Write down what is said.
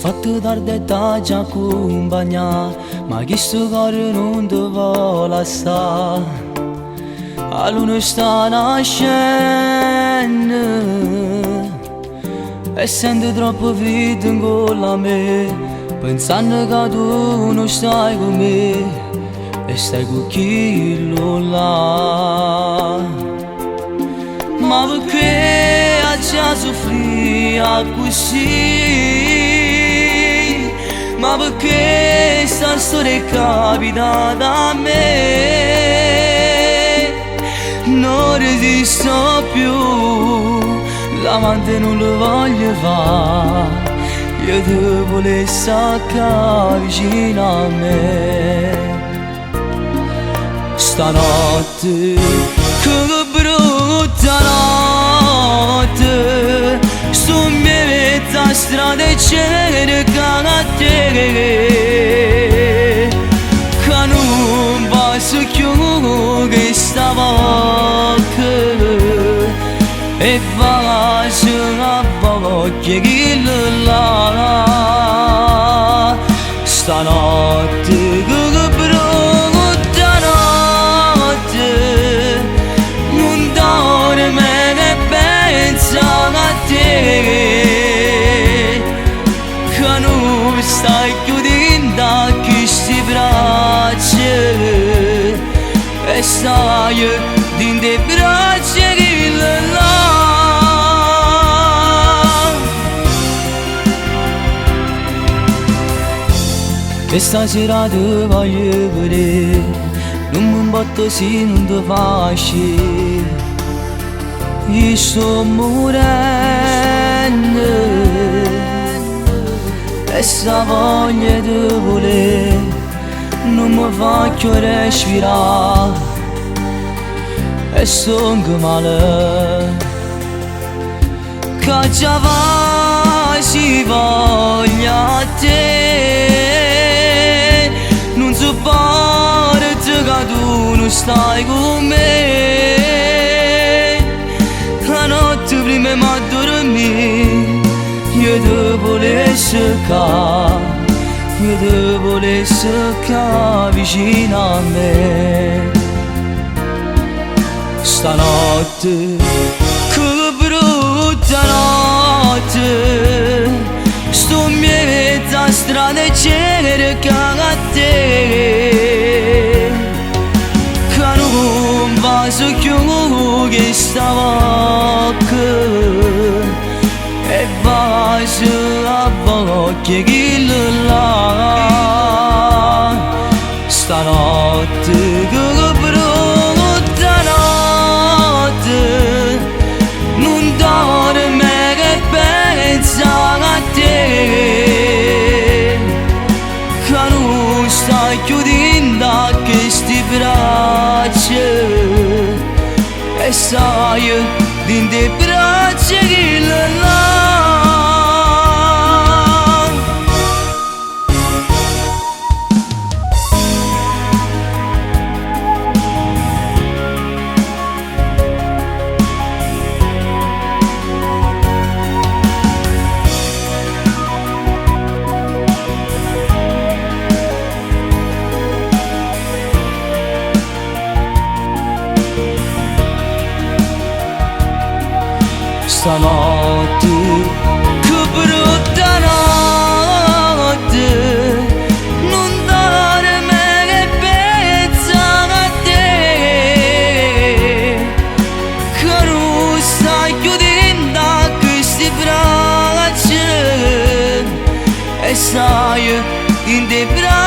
fatto tardi da già accompagnare, ma chi sto cuore non ti vuole lasciare. A luna sta nascendo e sento troppo vita in gola a me, pensando che tu non stai con me e stai con chi lo là. Ma perché già soffrire così? Ma perché sta storia capita a me? Non resisto più, l'amante non lo voglio fare, io ti volessi accanto vicino a me. Stanotte, che brutta notte, sto in mezzo a strada e cercano a te, che non posso più che stavo e faccio a voglia che là. Stanotte, che brutta notte, non dorme che pensa a te, che non stai chiudendo questi braccia e stai dentro i braccia che là. E stasera ti voglio vedere, non mi importa se non ti faccio, io sto morendo e sta voglia di volere non mi fa più respirare e sto anche male, che già si voglia a te, non sopporto che tu non stai con me. La notte prima di dormire io ti volessi cercare, io ti volessi cercare vicino a me. Stanotte, che brutta notte, sto in mezzo a strada e cercano a te, che non posso più che stavo e faccio a voglia che là. Stanotte, che brutta notte, non dorme che pensa a te, che non stai chiudendo questi braccia e stai dentro i braccia che là. Stanotte, che brutta notte, non dorme che pensa a te, che non stai chiudendo questi braccia e stai in te braccia.